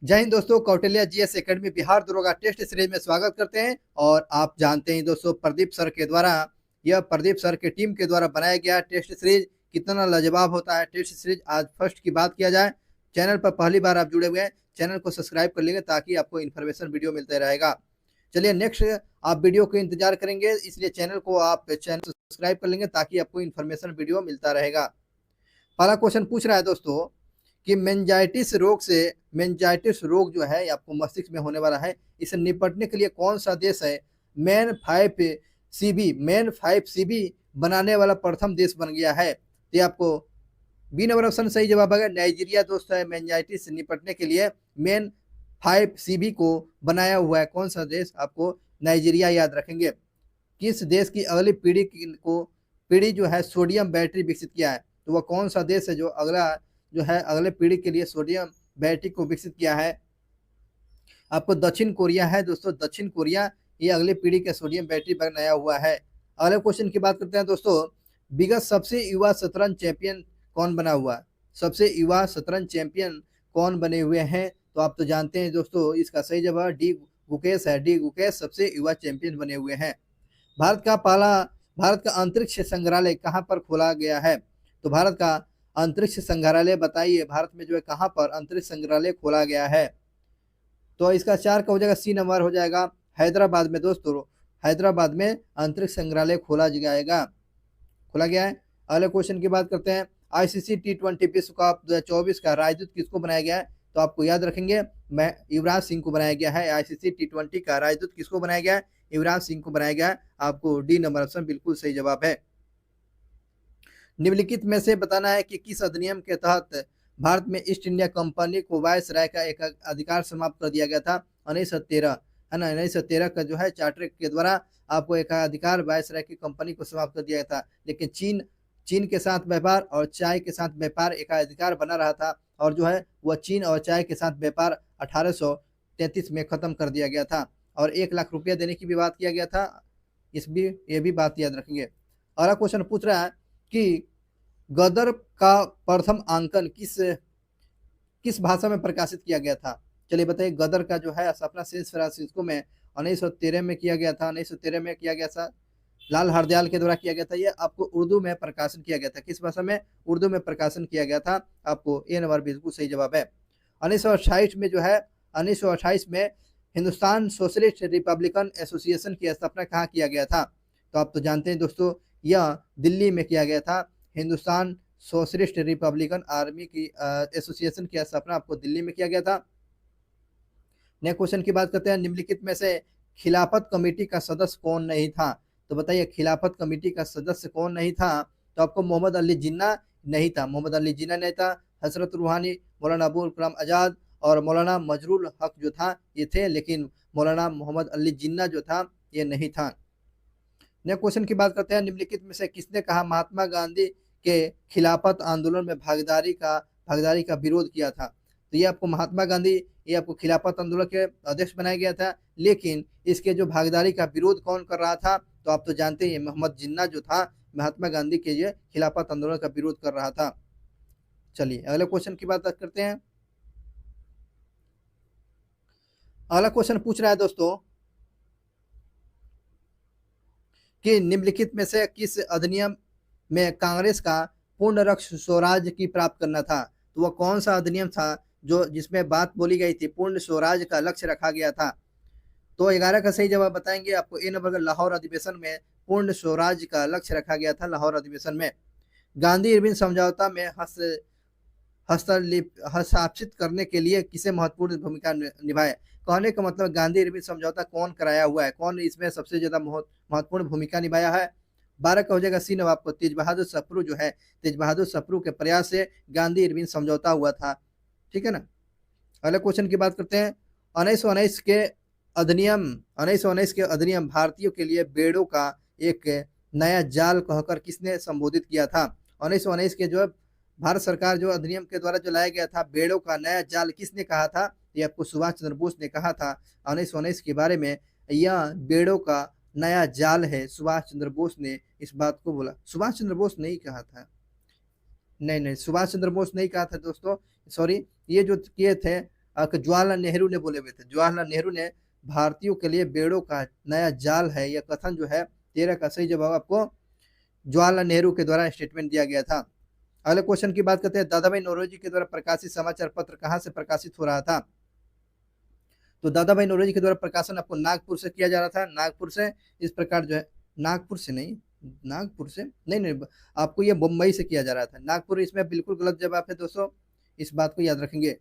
जय हिंद दोस्तों। Kautilya GS academy Bihar दरोगा टेस्ट सीरीज में स्वागत करते हैं। और आप जानते हैं दोस्तों, प्रदीप सर के द्वारा प्रदीप सर के टीम के द्वारा बनाया गया टेस्ट सीरीज कितना लाजवाब होता है। टेस्ट सीरीज आज फर्स्ट की बात किया जाए, चैनल पर पहली बार आप जुड़े हुए हैं, चैनल को सब्सक्राइब कर लेंगे ताकि आपको इन्फॉर्मेशन वीडियो मिलता रहेगा। चलिए नेक्स्ट, आप वीडियो को इंतजार करेंगे, इसलिए चैनल सब्सक्राइब कर लेंगे ताकि आपको इन्फॉर्मेशन वीडियो मिलता रहेगा। पहला क्वेश्चन पूछ रहा है दोस्तों कि मेंजाइटिस रोग जो है आपको मस्तिष्क में होने वाला है, इसे निपटने के लिए कौन सा देश है मैन 5 सीबी बनाने वाला प्रथम देश बन गया है। तो आपको बी नंबर ऑप्शन सही जवाब है। नाइजीरिया दोस्त है मेंजाइटिस से निपटने के लिए मैन 5 सीबी को बनाया हुआ है। कौन सा देश? आपको नाइजीरिया याद रखेंगे। किस देश की अगली पीढ़ी जो है सोडियम बैटरी विकसित किया है? तो वह कौन सा देश है जो है अगले पीढ़ी के लिए सोडियम बैटरी को विकसित किया है? आपको दक्षिण कोरिया है दोस्तों। दक्षिण कोरिया ये अगली पीढ़ी का सोडियम बैटरी बनाया हुआ है। अगले क्वेश्चन की बात करते हैं दोस्तों, बिगत सबसे युवा शतरंज चैंपियन कौन बना हुआ है? सबसे युवा शतरंज चैंपियन कौन बने हुए हैं? तो आप तो जानते हैं दोस्तों, इसका सही जवाब डी गुकेश है। डी गुकेश सबसे युवा चैंपियन बने हुए हैं। भारत का अंतरिक्ष संग्रहालय कहाँ पर खोला गया है? तो भारत का अंतरिक्ष संग्रहालय बताइए, भारत में जो है कहाँ पर अंतरिक्ष संग्रहालय खोला गया है? तो इसका 4 का हो जाएगा, सी नंबर हो जाएगा हैदराबाद में दोस्तों। हैदराबाद में अंतरिक्ष संग्रहालय खोला गया है। अगले क्वेश्चन की बात करते हैं, आईसीसी T20 विश्व कप 2024 का राजदूत किसको बनाया गया है? तो आपको याद रखेंगे, मैं युवराज सिंह को बनाया गया है। आईसीसी T20 का राजदूत किसको बनाया गया है? युवराज सिंह को बनाया गया है। आपको डी नंबर ऑप्शन बिल्कुल सही जवाब है। निम्नलिखित में से बताना है कि किस अधिनियम के तहत भारत में ईस्ट इंडिया कंपनी को वायसराय का एक अधिकार समाप्त कर दिया गया था? 1913 है ना। 1913 का जो है चार्टर के द्वारा आपको एक अधिकार वायसराय की कंपनी को समाप्त कर दिया गया था। लेकिन चीन के साथ व्यापार और चाय के साथ व्यापार एक अधिकार बना रहा था, और जो है वह चीन और चाय के साथ व्यापार 1833 में खत्म कर दिया गया था, और 1 लाख रुपया देने की भी बात किया गया था। ये भी बात याद रखेंगे। अगला क्वेश्चन पूछ रहा है कि गदर का प्रथम अंकन किस भाषा में प्रकाशित किया गया था? चलिए बताइए, गदर का जो है अपना सैन फ्रांसिस्को में 1913 में किया गया था। 1913 में किया गया था, लाल हरदयाल के द्वारा किया गया था। ये आपको उर्दू में प्रकाशन किया गया था। किस भाषा में? उर्दू में प्रकाशन किया गया था। आपको ए नंबर बिल्कुल सही जवाब है। 1928 में जो है 1928 में हिंदुस्तान सोशलिस्ट रिपब्लिकन एसोसिएशन की स्थापना कहाँ किया गया था? तो आप तो जानते हैं दोस्तों, यह दिल्ली में किया गया था। हिंदुस्तान सोशलिस्ट रिपब्लिकन आर्मी की एसोसिएशन की स्थापना आपको दिल्ली में किया गया था। नेक्स्ट क्वेश्चन की बात करते हैं, निम्नलिखित में से खिलाफत कमेटी का सदस्य कौन नहीं था? तो बताइए, खिलाफत कमेटी का सदस्य कौन नहीं था? तो आपको मोहम्मद अली जिन्ना नहीं था। मोहम्मद अली जिन्ना नहीं था। हजरत रूहानी, मौलाना अबुल कलाम आजाद और मौलाना मजरुल हक जो था ये थे, लेकिन मौलाना मोहम्मद अली जिन्ना जो था ये नहीं था। नेक्स्ट क्वेश्चन की बात करते हैं, निम्नलिखित में से किसने कहा महात्मा गांधी के खिलाफत आंदोलन में भागीदारी का विरोध किया था? तो ये आपको महात्मा गांधी, ये आपको खिलाफत आंदोलन के अध्यक्ष बनाया गया था, लेकिन इसके जो भागीदारी का विरोध कौन कर रहा था? तो आप तो जानते हैं, मोहम्मद जिन्ना जो था महात्मा गांधी के ये खिलाफत आंदोलन का विरोध कर रहा था। चलिए अगले क्वेश्चन की बात करते हैं। अगला क्वेश्चन पूछ रहा है दोस्तों कि निम्नलिखित में से किस अधिनियम में कांग्रेस का पूर्ण रक्षा स्वराज की प्राप्त करना था? तो वह कौन सा अधिनियम था जो जिसमें बात बोली गई थी, पूर्ण स्वराज का लक्ष्य रखा गया था? तो 11 का सही जवाब बताएंगे। आपको ए नंबर का लाहौर अधिवेशन में पूर्ण स्वराज का लक्ष्य रखा गया था, लाहौर अधिवेशन में। गांधी इरविन समझौता में हस्ताक्षरित करने के लिए किसे महत्वपूर्ण भूमिका निभाए? कहने का मतलब गांधी इरविन समझौता कौन कराया हुआ है, कौन इसमें सबसे ज्यादा महत्वपूर्ण भूमिका निभाया है? 12 का हो जाएगा सी नवाब को तेज बहादुर सप्रू जो है, तेज बहादुर सप्रू के प्रयास से गांधी इरविन समझौता हुआ था। ठीक है ना। अगले क्वेश्चन की बात करते हैं, 1919 के अधिनियम भारतीयों के लिए बेड़ों का एक नया जाल कहकर किसने संबोधित किया था? 1919 के जो भारत सरकार जो अधिनियम के द्वारा जो लाया गया था, बेड़ों का नया जाल, किसने कहा था? ये आपको सुभाष चंद्र बोस ने कहा था 1919 के बारे में। यह बेड़ों का नया जाल है, सुभाष चंद्र बोस ने इस बात को बोला। सुभाष चंद्र बोस नहीं कहा था, नहीं, सुभाष चंद्र बोस नहीं कहा था दोस्तों, सॉरी। ये जो किए थे जवाहरलाल नेहरू ने बोले हुए थे। जवाहरलाल नेहरू ने भारतीयों के लिए बेड़ों का नया जाल है, यह कथन जो है 13 का सही जवाब आपको जवाहरलाल नेहरू के द्वारा स्टेटमेंट दिया गया था। अगले क्वेश्चन की बात करते हैं, दादा भाई नौरोजी के द्वारा प्रकाशित समाचार पत्र कहाँ से प्रकाशित हो रहा था? तो दादा भाई नौरोजी के द्वारा प्रकाशन आपको नागपुर से किया जा रहा था। नागपुर से इस प्रकार जो है, नागपुर से नहीं, नागपुर से नहीं नहीं, आपको ये मुंबई से किया जा रहा था। नागपुर इसमें बिल्कुल गलत जवाब है दोस्तों, इस बात को याद रखेंगे।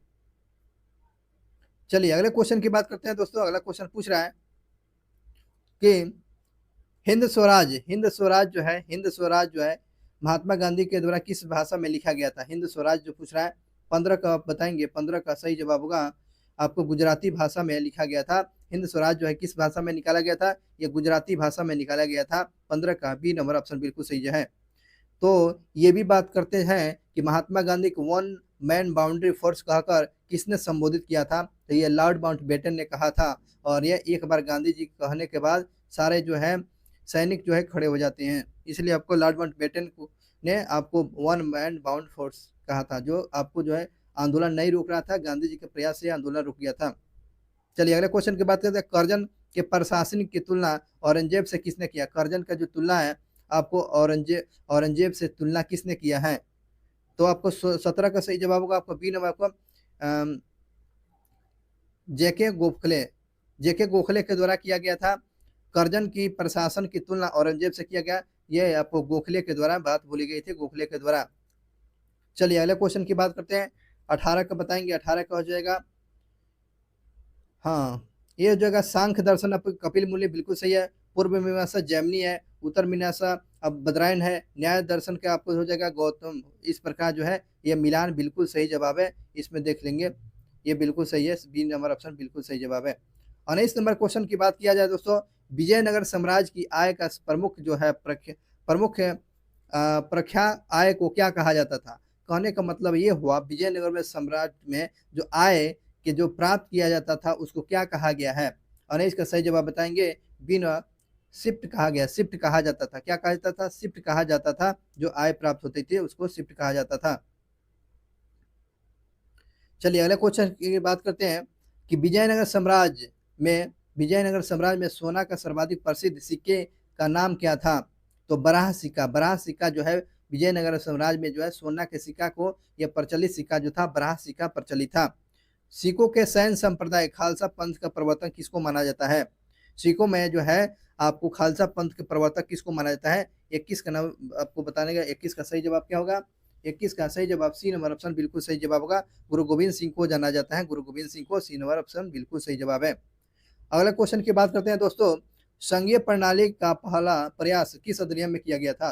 चलिए अगले क्वेश्चन की बात करते हैं दोस्तों। अगला क्वेश्चन पूछ रहा है कि हिंद स्वराज जो है महात्मा गांधी के द्वारा किस भाषा में लिखा गया था? हिंद स्वराज जो पूछ रहा है 15 का आप बताएंगे। 15 का सही जवाब होगा आपको गुजराती भाषा में लिखा गया था। हिंद स्वराज जो है किस भाषा में निकाला गया था? ये गुजराती भाषा में निकाला गया था। 15 का बी नंबर ऑप्शन बिल्कुल सही है। तो ये भी बात करते हैं कि महात्मा गांधी को वन मैन बाउंड्री फोर्स कहकर किसने संबोधित किया था? तो ये लॉर्ड माउंटबेटन ने कहा था। और ये एक बार गांधी जी कहने के बाद सारे जो है सैनिक जो है खड़े हो जाते हैं, इसलिए आपको लॉर्ड माउंटबेटन ने आपको वन मैन बाउंड फोर्स कहा था, जो आपको जो है आंदोलन नहीं रोक रहा था, गांधी जी के प्रयास से आंदोलन रुक गया था। चलिए अगले क्वेश्चन की बात करते हैं, कर्जन के प्रशासनिक की तुलना औरंगजेब से किसने किया? कर्जन का जो तुलना है आपको औरंगजेब से तुलना किसने किया है? तो आपको 17 का सही जवाब होगा आपको बी नंबर आपको जेके गोखले के द्वारा किया गया था। कर्जन की प्रशासन की तुलना औरंगजेब से किया गया, ये आपको गोखले के द्वारा बात बोली गई थी, गोखले के द्वारा। चलिए अगले क्वेश्चन की बात करते हैं। 18 का बताएंगे, 18 का हो जाएगा, हाँ ये हो जाएगा सांख्य दर्शन आपको कपिल मूल्य बिल्कुल सही है। पूर्व मीमांसा जैमिनी है, उत्तर मीमांसा अब बद्रायन है, न्याय दर्शन का आपको हो जाएगा गौतम। इस प्रकार जो है ये मिलान बिल्कुल सही जवाब है, इसमें देख लेंगे, ये बिल्कुल सही है, बी नंबर ऑप्शन बिल्कुल सही जवाब है। 19 नंबर क्वेश्चन की बात किया जाए दोस्तों, विजयनगर साम्राज्य की आय का प्रमुख जो है प्रख्या आय को क्या कहा जाता था? कहने का मतलब ये हुआ विजयनगर में साम्राज्य में जो आय के जो प्राप्त किया जाता था उसको क्या कहा गया है? और इसका सही जवाब बताएंगे, बिना शिफ्ट कहा गया, शिफ्ट कहा जाता था। क्या कहा जाता था? शिफ्ट कहा जाता था। जो आय प्राप्त होती थी उसको शिफ्ट कहा जाता था। चलिए अगले क्वेश्चन की बात करते हैं कि विजयनगर साम्राज्य में सोना का सर्वाधिक प्रसिद्ध सिक्के का नाम क्या था? तो बराह सिक्का। बराह सिक्का जो है विजयनगर साम्राज्य में जो है सोना के सिक्का को, यह प्रचलित सिक्का जो था बराह सिक्का प्रचलित था। सिखों के सैन्य संप्रदाय खालसा पंथ का प्रवर्तक किसको माना जाता है? सिखों में जो है आपको खालसा पंथ के प्रवर्तक किसको माना जाता है? 21 का नाम आपको बताने का, 21 का सही जवाब क्या होगा? 21 का सही जवाब सी नंबर ऑप्शन बिल्कुल सही जवाब होगा, गुरु गोविंद सिंह को जाना जाता है। गुरु गोविंद सिंह को, सी नंबर ऑप्शन बिल्कुल सही जवाब है। अगला क्वेश्चन की बात करते हैं दोस्तों, संघीय प्रणाली का पहला प्रयास किस अधिनियम में किया गया था?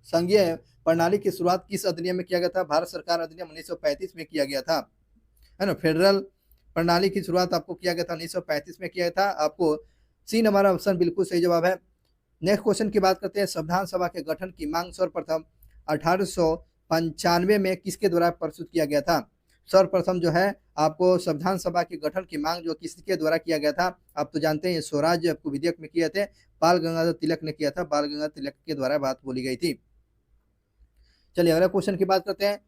संघीय प्रणाली की शुरुआत किस अधिनियम में किया गया था? भारत सरकार अधिनियम 1935 में किया गया था, है ना। फेडरल प्रणाली की शुरुआत आपको किया गया था 1935 में किया गया था। आपको सी नंबर ऑप्शन बिल्कुल सही जवाब है। नेक्स्ट क्वेश्चन की बात करते हैं, संविधान सभा के गठन की मांग सर्वप्रथम 1895 में किसके द्वारा प्रस्तुत किया गया था? सर्वप्रथम जो है आपको संविधान सभा के गठन की मांग जो किसके द्वारा किया गया था? आप तो जानते हैं स्वराज आपको विधेयक में किए थे, बाल गंगाधर तिलक ने किया था, बाल गंगाधर तिलक के द्वारा बात बोली गई थी। चलिए अगला क्वेश्चन की बात करते हैं,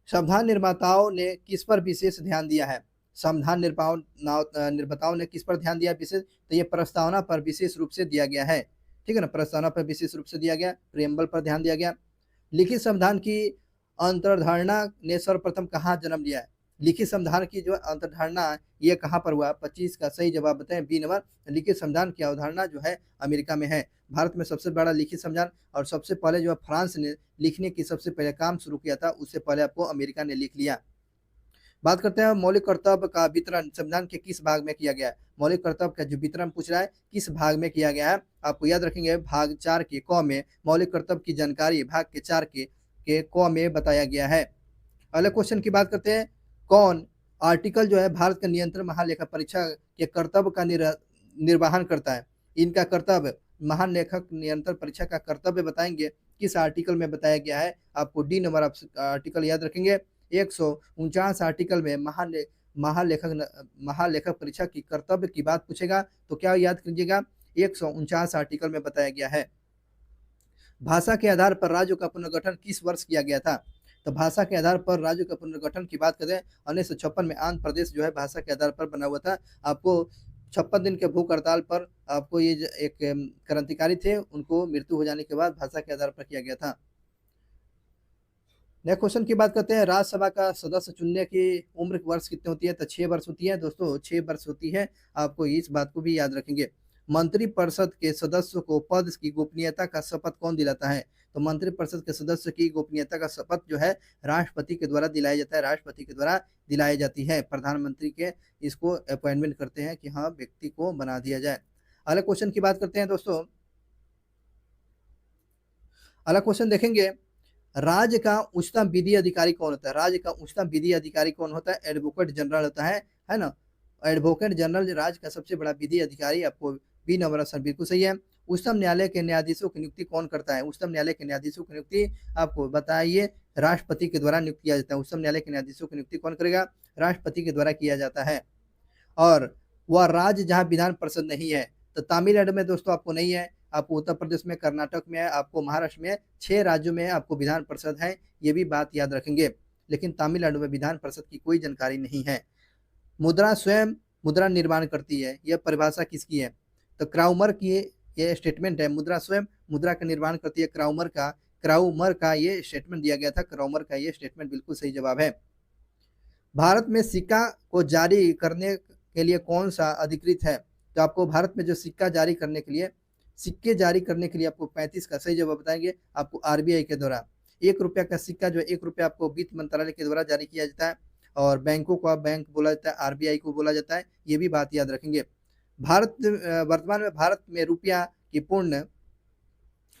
संविधान निर्माताओं ने किस पर विशेष ध्यान दिया है? संविधान निर्माताओं ने किस पर ध्यान दिया विशेष? तो ये प्रस्तावना पर विशेष रूप से दिया गया है, ठीक है ना, प्रस्तावना पर विशेष रूप से दिया गया, प्रियम्बल पर ध्यान दिया गया। लिखित संविधान की अंतर्धारणा ने सर्वप्रथम कहाँ जन्म लिया है? लिखित संविधान की जो अंतर्धारणा ये कहाँ पर हुआ? 25 का सही जवाब बताएं, बी नंबर। लिखित संविधान की अवधारणा जो है अमेरिका में है। भारत में सबसे बड़ा लिखित संविधान, और सबसे पहले जो है फ्रांस ने लिखने की सबसे पहले काम शुरू किया था, उससे पहले आपको अमेरिका ने लिख लिया। बात करते हैं मौलिक कर्तव्य का वितरण संविधान के किस भाग में किया गया है? मौलिक कर्तव्य का जो वितरण पूछ रहा है किस भाग में किया गया है? आपको याद रखेंगे भाग 4 के क में मौलिक कर्तव्य की जानकारी भाग के 4 के क में बताया गया है। अगले क्वेश्चन की बात करते हैं, कौन आर्टिकल जो है भारत का नियंत्रण महालेखा परीक्षा के कर्तव्य का निर्वहन करता है? इनका कर्तव्य, महालेखक नियंत्रण परीक्षा का कर्तव्य बताएंगे किस आर्टिकल में बताया गया है? आपको डी नंबर आर्टिकल याद रखेंगे। 149 आर्टिकल में महालेखक परीक्षा की कर्तव्य की बात पूछेगा तो क्या याद कीजिएगा? 149 आर्टिकल में बताया गया है। भाषा के आधार पर राज्यों का पुनर्गठन किस वर्ष किया गया था? तो भाषा के आधार पर राज्य का पुनर्गठन की बात करें, 1956 में आंध्र प्रदेश जो है भाषा के आधार पर बना हुआ था। आपको 56 दिन के भूख हड़ताल पर आपको ये एक क्रांतिकारी थे, उनको मृत्यु हो जाने के बाद भाषा के आधार पर किया गया था। नेक्स्ट क्वेश्चन की बात करते हैं, राज्यसभा का सदस्य चुनने की उम्र वर्ष कितनी होती है? तो 6 वर्ष होती है दोस्तों, 6 वर्ष होती है। आपको इस बात को भी याद रखेंगे। मंत्रिपरिषद के सदस्य को पद की गोपनीयता का शपथ कौन दिलाता है? तो मंत्रिपरिषद के सदस्य की गोपनीयता का शपथ जो है राष्ट्रपति के द्वारा दिलाया जाता है, राष्ट्रपति के द्वारा दिलाई जाती है। प्रधानमंत्री के इसको अपॉइंटमेंट करते हैं कि हाँ व्यक्ति को बना दिया जाए। अगले क्वेश्चन की बात करते हैं दोस्तों, अगला क्वेश्चन देखेंगे, राज्य का उच्चतम विधि अधिकारी कौन होता है? राज्य का उच्चतम विधि अधिकारी कौन होता है? एडवोकेट जनरल होता है ना। एडवोकेट जनरल राज्य का सबसे बड़ा विधि अधिकारी, आपको बी नंबर ऑप्शन बिल्कुल सही है। उच्चतम न्यायालय के न्यायाधीशों की नियुक्ति कौन करता है? उच्चतम न्यायालय के न्यायाधीशों की नियुक्ति आपको बताइए, राष्ट्रपति के द्वारा नियुक्त किया जाता है। उच्चतम न्यायालय के न्यायाधीशों की नियुक्ति कौन करेगा? राष्ट्रपति के द्वारा किया जाता है। और वह राज्य जहाँ विधान परिषद नहीं है, तो तमिलनाडु में दोस्तों आपको नहीं है, आपको उत्तर प्रदेश में, कर्नाटक में है, आपको महाराष्ट्र में, 6 राज्यों में आपको विधान परिषद है, ये भी बात याद रखेंगे। लेकिन तमिलनाडु में विधान परिषद की कोई जानकारी नहीं है। मुद्रा स्वयं मुद्रा निर्माण करती है, यह परिभाषा किसकी है? तो क्राउमर की ये स्टेटमेंट है, मुद्रा स्वयं मुद्रा का निर्माण करती है। क्राउमर का ये स्टेटमेंट दिया गया था, क्राउमर का ये स्टेटमेंट बिल्कुल सही जवाब है। भारत में सिक्का को जारी करने के लिए कौन सा अधिकृत है? तो आपको भारत में जो सिक्के जारी करने के लिए आपको 35 का सही जवाब बताएंगे, आपको आरबीआई के द्वारा। 1 रुपया का सिक्का जो है 1 रुपया आपको वित्त मंत्रालय के द्वारा जारी किया जाता है, और बैंकों को बैंक बोला जाता है, आरबीआई को बोला जाता है, ये भी बात याद रखेंगे। वर्तमान में भारत में रुपया की पूर्ण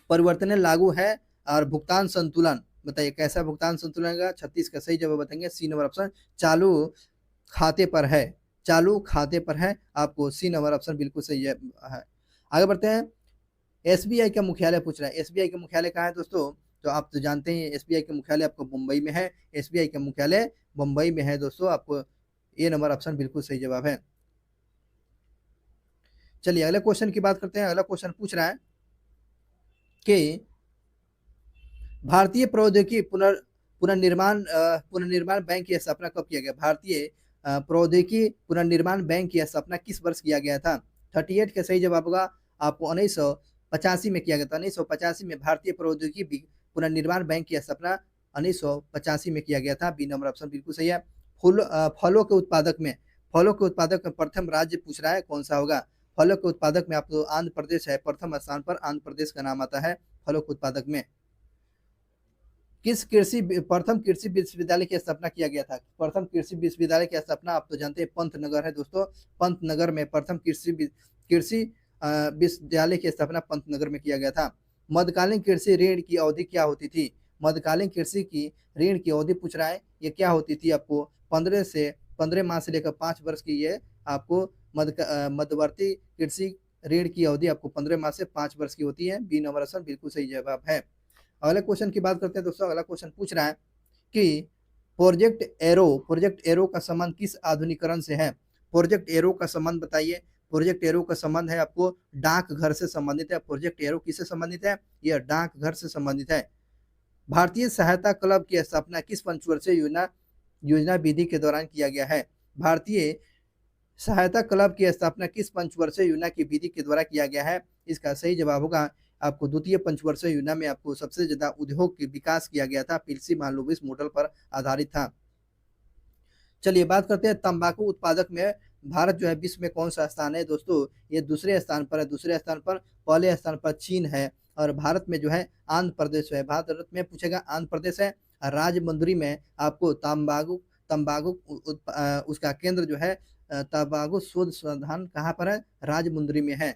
परिवर्तन लागू है, और भुगतान संतुलन बताइए कैसा भुगतान संतुलन है? 36 का सही जवाब बताएंगे, सी नंबर ऑप्शन चालू खाते पर है, चालू खाते पर है, आपको सी नंबर ऑप्शन बिल्कुल सही है। आगे बढ़ते हैं, एसबीआई का मुख्यालय पूछ रहा है, एसबीआई का मुख्यालय कहाँ है दोस्तों? तो आप तो जानते हैं एसबीआई का मुख्यालय आपको मुंबई में है, एसबीआई का मुख्यालय मुंबई में है दोस्तों, आपको ए नंबर ऑप्शन बिल्कुल सही जवाब है। चलिए अगले क्वेश्चन की बात करते हैं। अगला क्वेश्चन पूछ रहा है कि भारतीय प्रौद्योगिकी पुनर्निर्माण बैंक की स्थापना कब किया गया? भारतीय प्रौद्योगिकी पुनर्निर्माण बैंक की स्थापना किस वर्ष किया गया था? 38 का सही जवाब होगा, आपको 1985 में किया गया था। 1985 में भारतीय प्रौद्योगिकी पुनर्निर्माण बैंक की स्थापना 1985 में किया गया था, बी नंबर ऑप्शन बिल्कुल सही है। फलों के उत्पादक में प्रथम राज्य पूछ रहा है, कौन सा होगा? फलों के उत्पादक में आपको आंध्र प्रदेश है, प्रथम स्थान पर आंध्र प्रदेश का नाम आता है फलों के उत्पादक में। प्रथम कृषि विश्वविद्यालय की स्थापना किया गया था? प्रथम कृषि विश्वविद्यालय की स्थापना आप तो जानते हैं पंतनगर है दोस्तों, पंतनगर में प्रथम कृषि विश्वविद्यालय की स्थापना पंतनगर में किया गया था। मध्यकालीन कृषि ऋण की अवधि क्या होती थी? मध्यकालीन कृषि की ऋण की अवधि पूछ रहा है, ये क्या होती थी? आपको 15 माह से लेकर 5 वर्ष की ये आपको मध्यवर्ती कृषि ऋण की अवधि आपको 15 माह से 5 वर्ष की होती है, बी नंबर ऑप्शन बिल्कुल सही जवाब है। अगले क्वेश्चन की बात करते हैं दोस्तों। अगला क्वेश्चन पूछ रहा है कि प्रोजेक्ट एरो का संबंध किस आधुनिकीकरण से है? प्रोजेक्ट एरो का संबंध बताइए। प्रोजेक्ट एरो का संबंध है आपको डाकघर से संबंधित है। प्रोजेक्ट एरो किससे संबंधित है? यह डाकघर से संबंधित है। भारतीय सहायता क्लब की स्थापना किस पंचवर्षीय योजना विधि के दौरान किया गया है? भारतीय सहायता क्लब की स्थापना किस पंचवर्षीय योजना की विधि के द्वारा किया गया है? इसका सही जवाब होगा, आपको द्वितीय पंचवर्षीय योजना में आपको सबसे ज्यादा उद्योग के विकास किया गया था, पिल्सी महालनोबिस मॉडल पर आधारित था। चलिए बात करते हैं तंबाकू उत्पादक में भारत जो है विश्व में कौन सा स्थान है दोस्तों? ये दूसरे स्थान पर है। दूसरे स्थान पर, पहले स्थान पर चीन है, और भारत में जो है आंध्र प्रदेश है। भारत में पूछेगा आंध्र प्रदेश है। राजमुंद्री में आपको तंबाकू उसका केंद्र जो है तंबाकू शोध संस्थान कहाँ पर है? राजमुंद्री में है।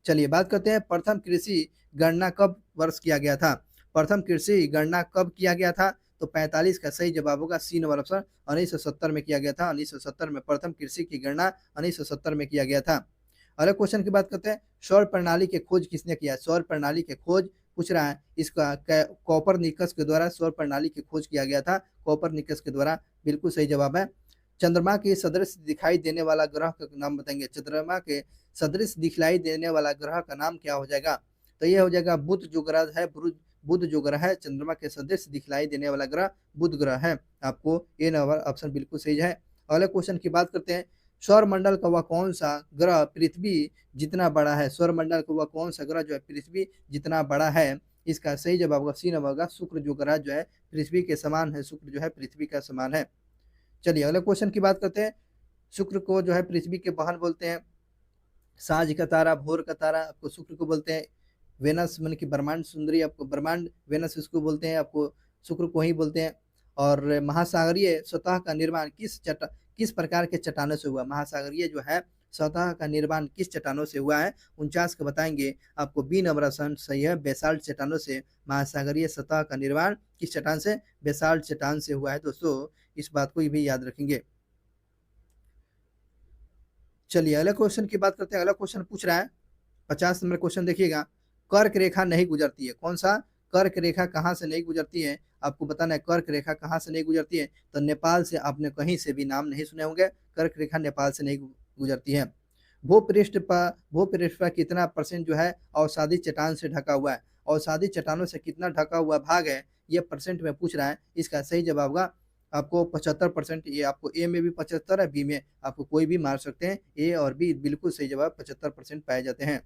चलिए बात करते हैं प्रथम कृषि गणना कब वर्ष किया गया था? प्रथम कृषि गणना कब किया गया था? तो 45 का सही जवाब होगा, सी नंबर ऑप्शन 1970 में किया गया था। 1970 में प्रथम कृषि की गणना 1970 में किया गया था। अगले क्वेश्चन की बात करते हैं, सौर प्रणाली की खोज किसने किया? सौर प्रणाली की खोज पूछ रहा है, इसका कोपरनिकस के द्वारा सौर प्रणाली की खोज किया गया था, कोपरनिकस के द्वारा, बिल्कुल सही जवाब है। चंद्रमा के सदृश दिखाई देने वाला ग्रह का नाम बताएंगे। चंद्रमा के सदृश दिखलाई देने वाला ग्रह का नाम क्या हो जाएगा? तो ये हो जाएगा बुध, जो ग्रह है बुध जो ग्रह है चंद्रमा के सदृश दिखलाई देने वाला ग्रह बुध ग्रह है। आपको ए नंबर ऑप्शन बिल्कुल सही है। अगले क्वेश्चन की बात करते हैं, सौर मंडल का वह कौन सा ग्रह पृथ्वी जितना बड़ा है? सौर मंडल का वह कौन सा ग्रह जो है पृथ्वी जितना बड़ा है? इसका सही जवाब होगा सी नंबर होगा, शुक्र जो ग्रह जो है पृथ्वी के समान है, शुक्र जो है पृथ्वी का समान है। चलिए अगले क्वेश्चन की बात करते हैं, शुक्र को जो है पृथ्वी के बहन बोलते हैं, साँझ का तारा, भोर का तारा आपको शुक्र को बोलते हैं, वेनस मन की ब्रह्मांड सुंदरी आपको ब्रह्मांड वेनस इसको बोलते हैं, आपको शुक्र को ही बोलते हैं। और महासागरीय सतह का निर्माण किस प्रकार के चट्टानों से हुआ? महासागरीय जो है सतह का निर्माण किस चट्टानों से हुआ है? 49 का बताएंगे। आपको बी नंबर ऑप्शन सही है, बेसाल्ट चट्टानों से महासागरीय सतह का निर्माण किस चट्टान से? बेसाल्ट चट्टान से हुआ है दोस्तों, इस बात को भी याद रखेंगे। चलिए अगले क्वेश्चन की बात करते हैं। अगला क्वेश्चन पूछ रहा है 50 नंबर क्वेश्चन देखिएगा, कर्क रेखा नहीं गुजरती है, कौन सा? कर्क रेखा कहाँ से नहीं गुजरती है? आपको बताना है कर्क रेखा कहाँ से नहीं गुजरती है। तो नेपाल से आपने कहीं से भी नाम नहीं सुने होंगे, कर्क रेखा नेपाल से नहीं गुजरती है। भूपृष्ठ पर कितना परसेंट जो है अवसादी चट्टान से ढका हुआ है? अवसादी चट्टानों से कितना ढका हुआ भाग है, ये परसेंट में पूछ रहा है। इसका सही जवाब होगा आपको 75%। ये आपको ए में भी 75 है, बी में आपको कोई भी मार सकते हैं, ए और बी बिल्कुल सही जवाब 75% पाए जाते हैं।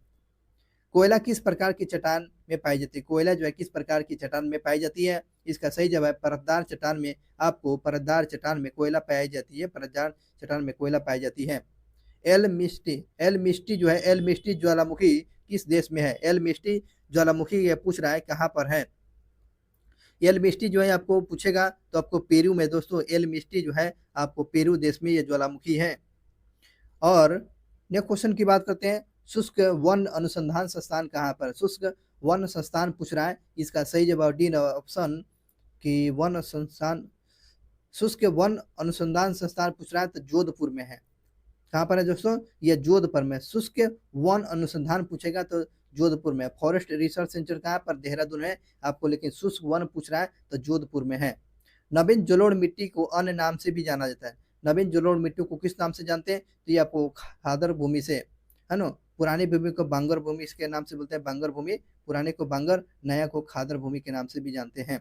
कोयला किस प्रकार की चट्टान में पाई जाती है? कोयला जो है किस प्रकार की चट्टान में पाई जाती है? इसका सही जवाब परतदार चट्टान में, आपको परतदार चट्टान में कोयला पाई जाती है, परतदार चट्टान में कोयला पाई जाती है। एल मिस्टी जो है, एल मिस्टी ज्वालामुखी किस देश में है? एल मिस्टी ज्वालामुखी ये पूछ रहा है कहाँ पर है? एल मिस्टी जो है आपको पूछेगा तो आपको पेरू में दोस्तों, एल मिस्टी जो है आपको पेरू देश में ये ज्वालामुखी है। और नेक्स्ट क्वेश्चन की बात करते हैं, शुष्क वन अनुसंधान संस्थान कहाँ पर? शुष्क वन संस्थान पूछ रहा है, इसका सही जवाब डी ऑप्शन कि वन संस्थान, शुष्क वन अनुसंधान संस्थान पूछ रहा है तो जोधपुर में है। कहाँ पर है दोस्तों? ये जोधपुर में। शुष्क वन अनुसंधान पूछेगा तो जोधपुर में। फॉरेस्ट रिसर्च सेंटर कहाँ पर? देहरादून है आपको, लेकिन शुष्क वन पूछ रहा है तो जोधपुर में है। नवीन जलोढ़ मिट्टी को अन्य नाम से भी जाना जाता है। नवीन जलोढ़ मिट्टी को किस नाम से जानते हैं? तो ये आपको खादर भूमि से, है ना। पुरानी भूमि को बांगर भूमि इसके नाम से बोलते हैं, बांगर भूमि, पुराने को बांगर, नया को खादर भूमि के नाम से भी जानते हैं।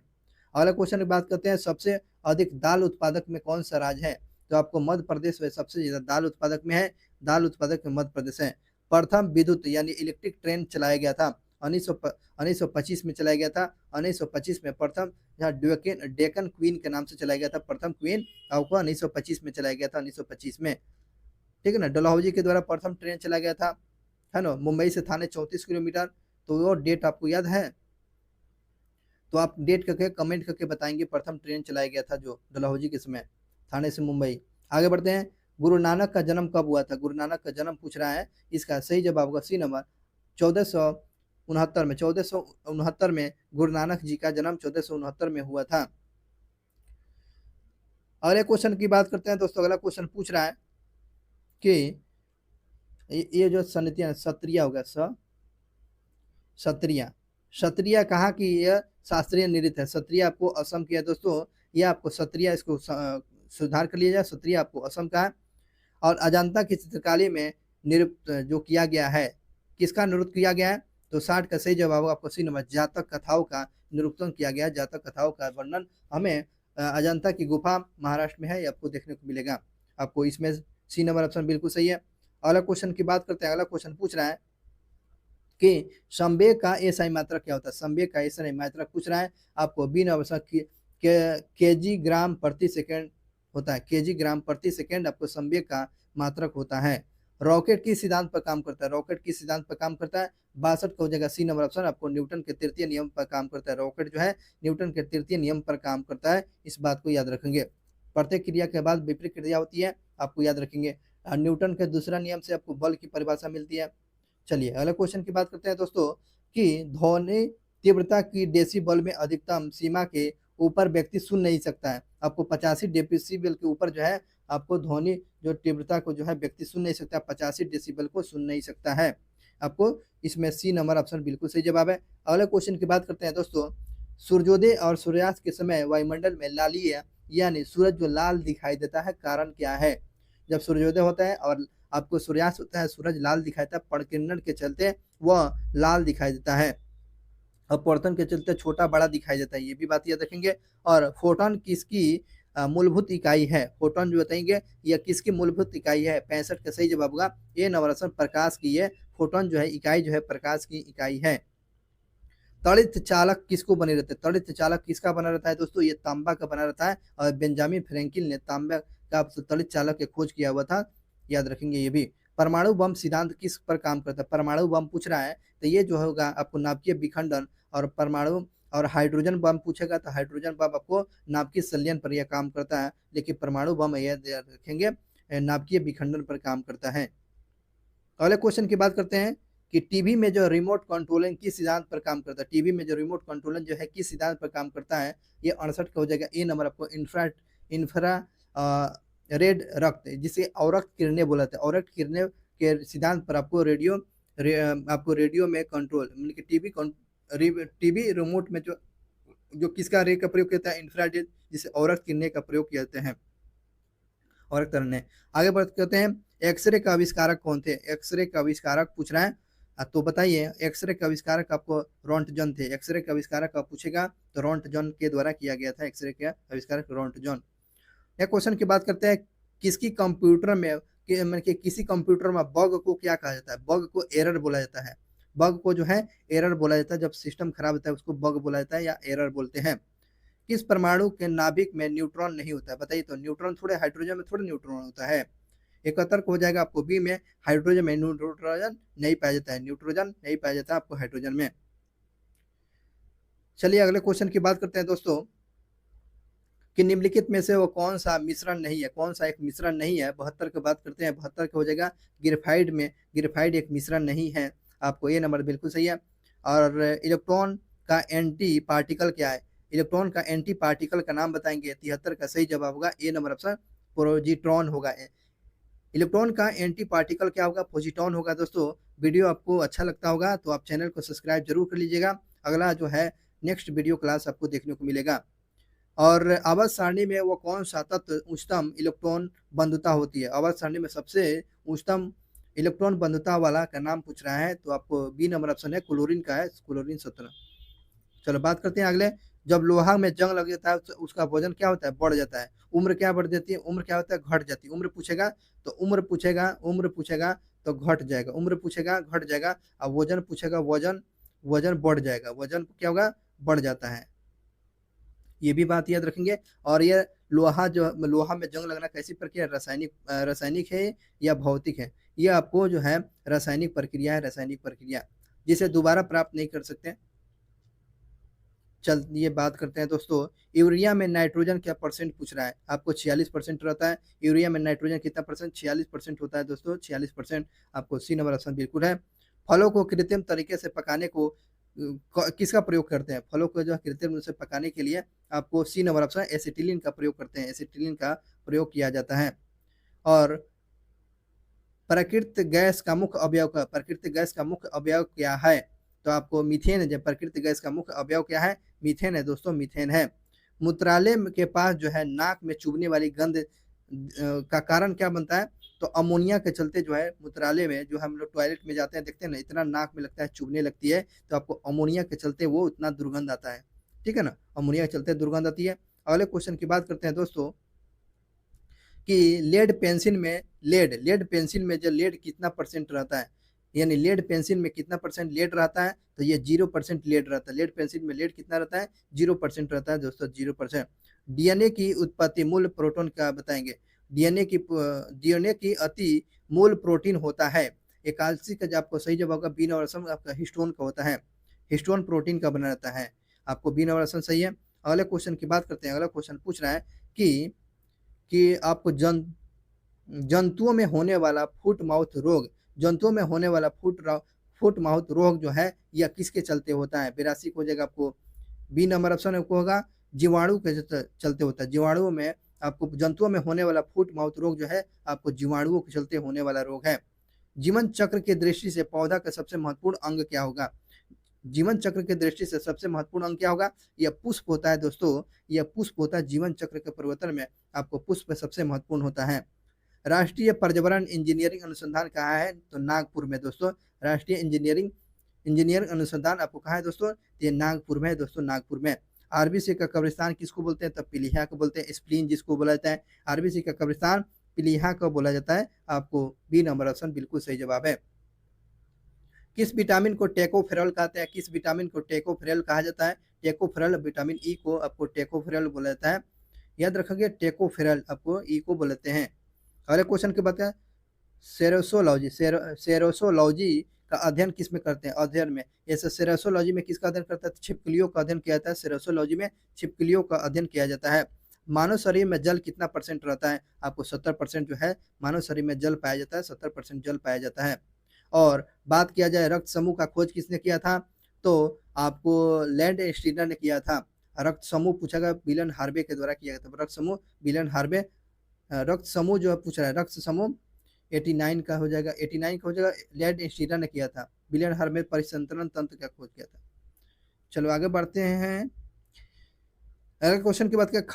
अगला क्वेश्चन की बात करते हैं, सबसे अधिक दाल उत्पादक में कौन सा राज्य है? तो आपको मध्य प्रदेश में सबसे ज्यादा दाल उत्पादक में है, दाल उत्पादक में मध्य प्रदेश है। प्रथम विद्युत यानी इलेक्ट्रिक ट्रेन चलाया गया था 1925 में चलाया गया था। 1925 में प्रथम, जहाँ डेक्कन क्वीन के नाम से चलाया गया था, प्रथम क्वीन आपको 1925 में चलाया गया था, 1925 में, ठीक है ना। डलहौजी के द्वारा प्रथम ट्रेन चलाया गया था, है ना। मुंबई से थाने 34 किलोमीटर, तो वो डेट आपको याद है? तो आप डेट करके कमेंट करके बताएंगे प्रथम ट्रेन चलाया गया था जो डलहौजी के समय, थाने से मुंबई। आगे बढ़ते हैं, गुरु नानक का जन्म कब हुआ था? गुरु नानक का जन्म पूछ रहा है, इसका सही जवाब होगा सी नंबर 1469 में। 1469 में गुरु नानक जी का जन्म 1469 में हुआ था। अगले क्वेश्चन की बात करते हैं दोस्तों। अगला क्वेश्चन पूछ रहा है कि ये जो सन्निधियां सत्रिया होगा, सत्रिया कहाँ की यह शास्त्रीय नृत्य है? सत्रिया आपको असम की है दोस्तों, यह आपको सत्रिया, इसको सुधार कर लिया जाए, सत्रिया आपको असम का है। और अजंता की चित्रकारी में नृत्य जो किया गया है, किसका नृत्य किया गया है? तो 60 का सही जवाब आपको सी नंबर, जातक कथाओं का निरूपण किया गया। जातक कथाओं का वर्णन हमें अजंता की गुफा महाराष्ट्र में है, ये आपको देखने को मिलेगा। आपको इसमें सी नंबर ऑप्शन बिल्कुल सही है। अगला क्वेश्चन की बात करते हैं। अगला क्वेश्चन पूछ रहा है कि संवेग का एसआई मात्रक क्या होता है? संवेग का एसआई मात्रक पूछ रहा है आपको, बी नंबर केजी ग्राम प्रति सेकंड होता है, केजी ग्राम प्रति सेकंड आपको संवेग का मात्रक होता है। रॉकेट किस सिद्धांत पर काम करता है? रॉकेट किस सिद्धांत पर काम करता है? 62 का हो जाएगा सी नंबर ऑप्शन, आपको न्यूटन के तृतीय नियम पर काम करता है। रॉकेट जो है न्यूटन के तृतीय नियम पर काम करता है, इस बात को याद रखेंगे। प्रत्येक क्रिया के बाद विपरीत क्रिया होती है, आपको याद रखेंगे। न्यूटन के दूसरा नियम से आपको बल की परिभाषा मिलती है। चलिए अगले क्वेश्चन की बात करते हैं दोस्तों कि ध्वनि तीव्रता की डेसिबल में अधिकतम सीमा के ऊपर व्यक्ति सुन नहीं सकता है। आपको 85 डेसिबल के ऊपर जो है आपको ध्वनि जो तीव्रता को जो है व्यक्ति सुन नहीं सकता, 85 डेसिबल को सुन नहीं सकता है। आपको इसमें सी नंबर ऑप्शन बिल्कुल सही जवाब है। अगले क्वेश्चन की बात करते हैं दोस्तों, सूर्योदय और सूर्यास्त के समय वायुमंडल में लालीय यानी सूरज जो लाल दिखाई देता है, कारण क्या है? जब सूर्योदय होता है और आपको सूर्यास्त होता है, सूरज लाल दिखाई देता है, प्रकिरण के चलते वह लाल दिखाई देता है। अपवर्तन के चलते छोटा बड़ा दिखाई देता है, ये भी बात याद रखेंगे। और फोटोन किसकी मूलभूत इकाई है, फोटोन जो बताएंगे यह किसकी मूलभूत इकाई है, 65 का सही जवाब होगा ए नवरत्न, प्रकाश की ये फोटोन जो है इकाई जो है प्रकाश की इकाई है। तड़ित चालक किसको बने रहते हैं, तड़ित चालक किसका बना रहता है दोस्तों, ये तांबा का बना रहता है और बेंजामिन फ्रैंकलिन ने तांबा का तड़ित चालक की खोज किया हुआ था, याद रखेंगे ये भी। परमाणु बम सिद्धांत किस पर काम करता है, परमाणु बम पूछ रहा है तो ये जो होगा आपको नाभिकीय विखंडन और परमाणु और हाइड्रोजन बम पूछेगा तो हाइड्रोजन बम आपको नाभिकीय संलयन पर यह काम करता है, लेकिन परमाणु बम याद रखेंगे नाभिकीय विखंडन पर काम करता है। अगले क्वेश्चन की बात करते हैं कि टीवी में जो रिमोट कंट्रोलिंग किस सिद्धांत पर काम करता है, टीवी में जो रिमोट कंट्रोलिंग जो है किस सिद्धांत पर काम करता है, ये 68 का हो जाएगा ए नंबर आपको इंफ्रा रेड रक्त, जिसे अवरक्त किरणें बोला जाता है, अवरक्त किरणें के सिद्धांत पर आपको आपको रेडियो में कंट्रोल मतलब कि टीवी रिमोट में जो जो किसका रे का प्रयोग किया है, इंफ्रारेड, जिसे अवरक्त किरणें का प्रयोग किया जाते हैं और करने। आगे बढ़ करते हैं, एक्सरे का आविष्कारक कौन थे, एक्सरे का आविष्कारक पूछ रहा है तो बताइए। एक्सरे का आविष्कारक आपको रोंटजन थे, एक्सरे का आविष्कारक आप पूछेगा तो रोंटजन के द्वारा किया गया था, एक्सरे का आविष्कारक रोंटजन। एक क्वेश्चन की बात करते हैं, किसकी कंप्यूटर में मतलब कि किसी कंप्यूटर में बग को क्या कहा जाता है, बग को एरर बोला जाता है, बग को जो है एरर बोला जाता है, जब सिस्टम खराब होता है उसको बग बोला जाता है या एरर बोलते हैं। किस परमाणु के नाभिक में न्यूट्रॉन नहीं होता है, बताइए तो, न्यूट्रॉन थोड़े हाइड्रोजन में थोड़े न्यूट्रॉन होता है। 71 हो जाएगा आपको बी में, हाइड्रोजन में न्यूट्रोजन नहीं पाया जाता है, न्यूट्रोजन नहीं पाया जाता आपको हाइड्रोजन में। चलिए अगले क्वेश्चन की बात करते हैं दोस्तों, कि निम्नलिखित में से वो कौन सा मिश्रण नहीं है, कौन सा एक मिश्रण नहीं है, 72 की बात करते हैं, 72 का हो जाएगा ग्रेफाइड में, ग्रेफाइड एक मिश्रण नहीं है, आपको ये नंबर बिल्कुल सही है। और इलेक्ट्रॉन का एंटी पार्टिकल क्या है, इलेक्ट्रॉन का एंटी पार्टिकल का नाम बताएंगे, 73 का सही जवाब होगा ए नंबर ऑप्शन पोजिट्रॉन होगा। इलेक्ट्रॉन का एंटी पार्टिकल क्या होगा, पोजिट्रॉन होगा। दोस्तों वीडियो आपको अच्छा लगता होगा तो आप चैनल को सब्सक्राइब जरूर कर लीजिएगा, अगला जो है नेक्स्ट वीडियो क्लास आपको देखने को मिलेगा। और आवर्त सारणी में वो कौन सा तत्व उच्चतम इलेक्ट्रॉन बंधुता होती है, आवर्त सारणी में सबसे उच्चतम इलेक्ट्रॉन बंधुता वाला का नाम पूछ रहा है तो आपको बी नंबर ऑप्शन है क्लोरीन का है, क्लोरीन 17। चलो बात करते हैं अगले, जब लोहा में जंग लग जाता है उसका वजन क्या होता है, बढ़ जाता है, उम्र क्या बढ़ जाती है, उम्र क्या होता है, घट जाती है, उम्र पूछेगा तो उम्र पूछेगा तो घट जाएगा, उम्र पूछेगा घट जाएगा, और वजन पूछेगा वजन वजन बढ़ जाएगा, वजन क्या होगा, बढ़ जाता है, ये भी बात याद रखेंगे। और ये लोहा में जंग लगना कैसी प्रक्रिया, रासायनिक है या भौतिक है, ये आपको जो है रासायनिक प्रक्रिया है, रासायनिक प्रक्रिया जिसे दोबारा प्राप्त नहीं कर सकते। चल ये बात करते हैं दोस्तों, यूरिया में नाइट्रोजन क्या परसेंट पूछ रहा है, आपको 46% रहता है, यूरिया में नाइट्रोजन कितना परसेंट, 46% होता है दोस्तों, 46%, आपको सी नंबर ऑप्शन बिल्कुल है। फलों को कृत्रिम तरीके से पकाने को किसका प्रयोग करते हैं, फलों को जो कृत्रिम रूप से पकाने के लिए आपको सी नंबर ऑप्शन एसिटिलीन का प्रयोग करते हैं, एसिटिलीन का प्रयोग किया जाता है। और प्राकृतिक गैस का मुख्य अवयव का, प्राकृतिक गैस का मुख्य अवयव क्या है, तो आपको मीथेन है, जब प्राकृतिक गैस का मुख्य अवयव क्या है, मीथेन है दोस्तों, मीथेन है। मूत्रालय के पास जो है नाक में चुभने वाली गंध का कारण क्या बनता है, तो अमोनिया के चलते जो है मूत्रालय में जो हम लोग टॉयलेट में जाते हैं देखते हैं ना, इतना नाक में लगता है चुभने लगती है, तो आपको अमोनिया के चलते वो इतना दुर्गंध आता है, ठीक है ना, अमोनिया के चलते दुर्गंध आती है। अगले क्वेश्चन की बात करते हैं दोस्तों, कि लेड पेंसिल में जो लेड कितना परसेंट रहता है, यानी लेड पेंसिल में कितना परसेंट लेड रहता है, तो ये 0% लेड रहता है, लेड पेंसिल में लेड कितना रहता है, 0% रहता है दोस्तों, 0%। डीएनए की उत्पत्ति मूल प्रोटोन का बताएंगे, डीएनए की अति मूल प्रोटीन होता है, एकादशी का जो आपको सही जवाब होगा बी नंबर आपका हिस्टोन का होता है, हिस्टोन प्रोटीन का बना रहता है, आपको बी नंबर सही है। अगले क्वेश्चन की बात करते हैं, अगला क्वेश्चन पूछ रहा है कि आपको जंतुओं में होने वाला फुट माउथ रोग, जंतुओं में होने वाला फुट माउथ रोग जो है यह किसके चलते होता है, 82 हो जाएगा आपको बी नंबर ऑप्शन आपको होगा जीवाणु के चलते होता है, जीवाणुओं में आपको जंतुओं में होने वाला फुट माउथ रोग जो है आपको जीवाणुओं के चलते होने वाला रोग है। जीवन चक्र की दृष्टि से पौधा का सबसे महत्वपूर्ण अंग क्या होगा, जीवन चक्र की दृष्टि से सबसे महत्वपूर्ण अंग क्या होगा, यह पुष्प होता है दोस्तों, यह पुष्प होता है, जीवन चक्र के परिवर्तन में आपको पुष्प सबसे महत्वपूर्ण होता है। राष्ट्रीय पर्यावरण इंजीनियरिंग अनुसंधान कहाँ है, तो नागपुर में दोस्तों, राष्ट्रीय इंजीनियरिंग इंजीनियर अनुसंधान आपको कहाँ है दोस्तों? ये नागपुर में है दोस्तों, नागपुर में। आरबीसी का कब्रिस्तान किसको बोलते हैं? तब पीलिया को बोलते हैं। स्प्लीन जिसको बोला जाता है, आरबीसी का कब्रिस्तान पीलिया को बोला जाता है। आपको बी नंबर ऑप्शन बिल्कुल सही जवाब है। किस विटामिन को टेकोफेरॉल कहते हैं? किस विटामिन को टेकोफेरॉल कहा जाता है? टेकोफेरॉल विटामिन ई को आपको टेकोफेरॉल बोला जाता है। याद रखोगे, टेकोफेरॉल आपको ई को बोलते हैं। अगले क्वेश्चन की बात करें, सेरोसोलॉजी सेरोसोलॉजी का अध्ययन किस में करते हैं? अध्ययन में, जैसे सेरोसोलॉजी में किसका अध्ययन करता है? छिपकलियों का अध्ययन किया जाता है। सेरोसोलॉजी में छिपकलियों का अध्ययन किया जाता है। मानव शरीर में जल कितना % रहता है? आपको 70% जो है मानव शरीर में जल पाया जाता है, 70% जल पाया जाता है। और बात किया जाए रक्त समूह का खोज किसने किया था? तो आपको लैंड स्टीनर ने किया था। रक्त समूह पूछा गया, विलियम हार्वे के द्वारा किया गया था। रक्त समूह विलियम हार्वे। रक्त समूह जो पूछ रहा है, रक्त समूह 89 का हो जाएगा, 89 का हो जाएगा। लैंड स्टीनर ने किया था। विलियम हार्वे परिसंचरण तंत्र का खोज किया था। चलो आगे बढ़ते हैं। अगले क्वेश्चन की बात करें,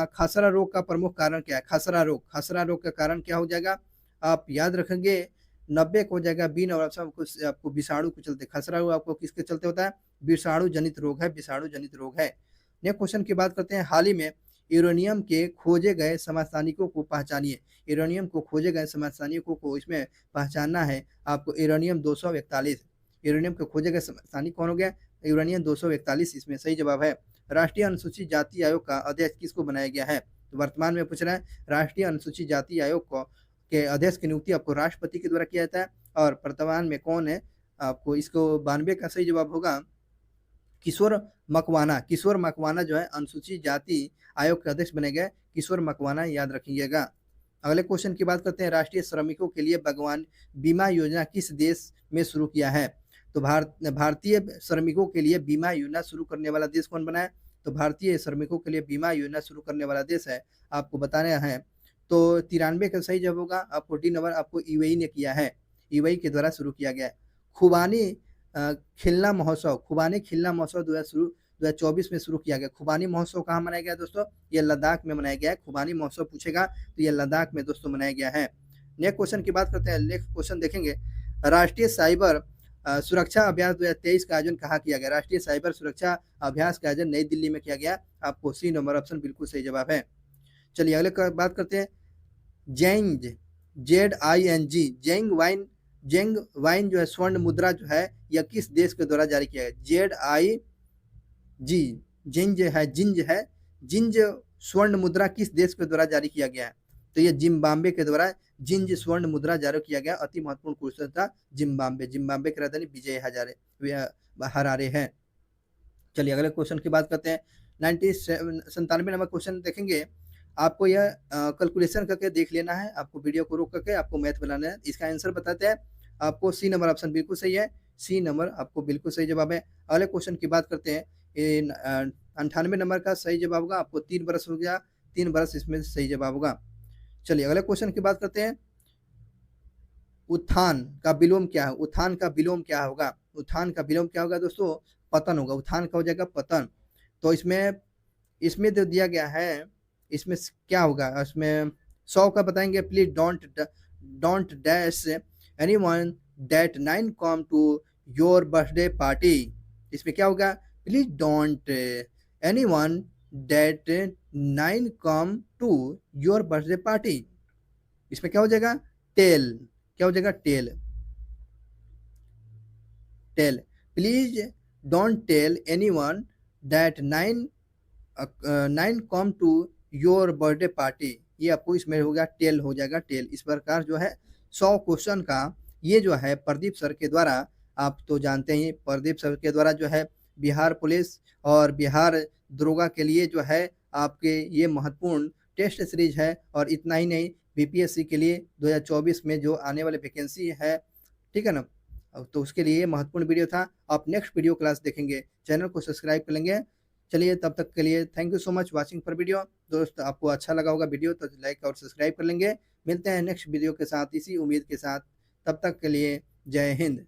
खसरा रोग का प्रमुख कारण क्या है? खसरा रोग का कारण क्या हो जाएगा? आप याद रखेंगे 90 को हो जाएगा बी नंबर ऑप्शन। आपको विषाणु के चलते खसरा रोग आपको किसके चलते होता है? विषाणु जनित रोग है, विषाणु जनित रोग है। नेक्स्ट क्वेश्चन की बात करते हैं, हाल ही में यूरेनियम के खोजे गए समस्थानिकों को पहचानिए। यूरेनियम को खोजे गए समस्थानिकों को इसमें पहचानना है आपको। यूरेनियम 241, यूरेनियम के खोजे गए समस्थानिक कौन हो गया? यूरेनियम 241 इसमें सही जवाब है। राष्ट्रीय अनुसूचित जाति आयोग का अध्यक्ष किसको बनाया गया है? तो वर्तमान में पूछ रहा है, राष्ट्रीय अनुसूचित जाति आयोग को के अध्यक्ष की नियुक्ति आपको राष्ट्रपति के द्वारा किया जाता है। और वर्तमान में कौन है? आपको इसको 92 का सही जवाब होगा किशोर मकवाना। किशोर मकवाना जो है अनुसूचित जाति आयोग के अध्यक्ष बने गए, किशोर मकवाना, याद रखिएगा। अगले क्वेश्चन की बात करते हैं, राष्ट्रीय श्रमिकों के लिए भगवान बीमा योजना किस देश में शुरू किया है? तो भारतीय श्रमिकों के लिए बीमा योजना शुरू करने वाला देश कौन बना है? तो भारतीय श्रमिकों के लिए बीमा योजना शुरू करने वाला देश है, आपको बताना है। तो 93 का सही जवाब होगा आपको डी नंबर, आपको यूएई ने किया है, यूएई के द्वारा शुरू किया गया है। खुबानी खिलना महोत्सव, खुबानी खिलना महोत्सव 2024 में शुरू किया गया। खुबानी महोत्सव कहाँ मनाया गया दोस्तों? ये लद्दाख में मनाया गया है। खुबानी महोत्सव पूछेगा तो ये लद्दाख में दोस्तों मनाया गया है। नेक्स्ट क्वेश्चन की बात करते हैं। नेक्स्ट क्वेश्चन देखेंगे, राष्ट्रीय साइबर सुरक्षा अभ्यास 2023 का आयोजन कहाँ किया गया? राष्ट्रीय साइबर सुरक्षा अभ्यास का आयोजन नई दिल्ली में किया गया। आपको सी नंबर ऑप्शन बिल्कुल सही जवाब है। चलिए अगले बात करते हैं, जेंग ZING जेंग वाइन जो है स्वर्ण मुद्रा जो है यह किस देश के द्वारा जारी किया गया? जिंज है, जिंज स्वर्ण मुद्रा किस देश के द्वारा जारी किया गया है? तो ये जिम्बाब्वे के द्वारा जिंज स्वर्ण मुद्रा जारी किया गया। अति महत्वपूर्ण क्वेश्चन था। जिम्बाब्वे की राजधानी विजय हरारे है। चलिए अगले क्वेश्चन की बात करते हैं। 97 नंबर क्वेश्चन देखेंगे। आपको यह कैलकुलेशन करके देख लेना है, आपको वीडियो को रोक करके आपको मैथ बनाना है। इसका आंसर बताते हैं आपको। सी नंबर ऑप्शन बिल्कुल सही है, सी नंबर आपको बिल्कुल सही जवाब है। अगले क्वेश्चन की बात करते हैं। 98 नंबर का सही जवाब होगा आपको 3 बरस हो गया, 3 बरस इसमें सही जवाब होगा। चलिए अगले क्वेश्चन की बात करते हैं, उत्थान का विलोम क्या है? उत्थान का विलोम क्या होगा? उत्थान का विलोम क्या होगा दोस्तों? पतन होगा। उत्थान का हो जाएगा पतन। तो इसमें जो दिया गया है इसमें क्या होगा? इसमें 100 का बताएंगे, please don't dash anyone that 9 come to your birthday party. इसमें क्या होगा? Please don't anyone that 9 come to your birthday party. इसमें क्या हो जाएगा? टेल। क्या हो जाएगा? Tell. Please don't tell anyone that 9 come to your birthday party. ये आपको इसमें हो गया टेल, हो जाएगा टेल। इस प्रकार जो है 100 क्वेश्चन का ये जो है प्रदीप सर के द्वारा, आप तो जानते ही प्रदीप सर के द्वारा जो है बिहार पुलिस और बिहार दरोगा के लिए जो है आपके ये महत्वपूर्ण टेस्ट सीरीज है। और इतना ही नहीं, बीपीएससी के लिए 2024 में जो आने वाले वैकेंसी है, ठीक है ना, तो उसके लिए महत्वपूर्ण वीडियो था। आप नेक्स्ट वीडियो क्लास देखेंगे, चैनल को सब्सक्राइब कर लेंगे। चलिए तब तक के लिए thank you so much watching for video. दोस्त आपको अच्छा लगा होगा वीडियो तो लाइक और सब्सक्राइब कर लेंगे। मिलते हैं नेक्स्ट वीडियो के साथ इसी उम्मीद के साथ। तब तक के लिए जय हिंद।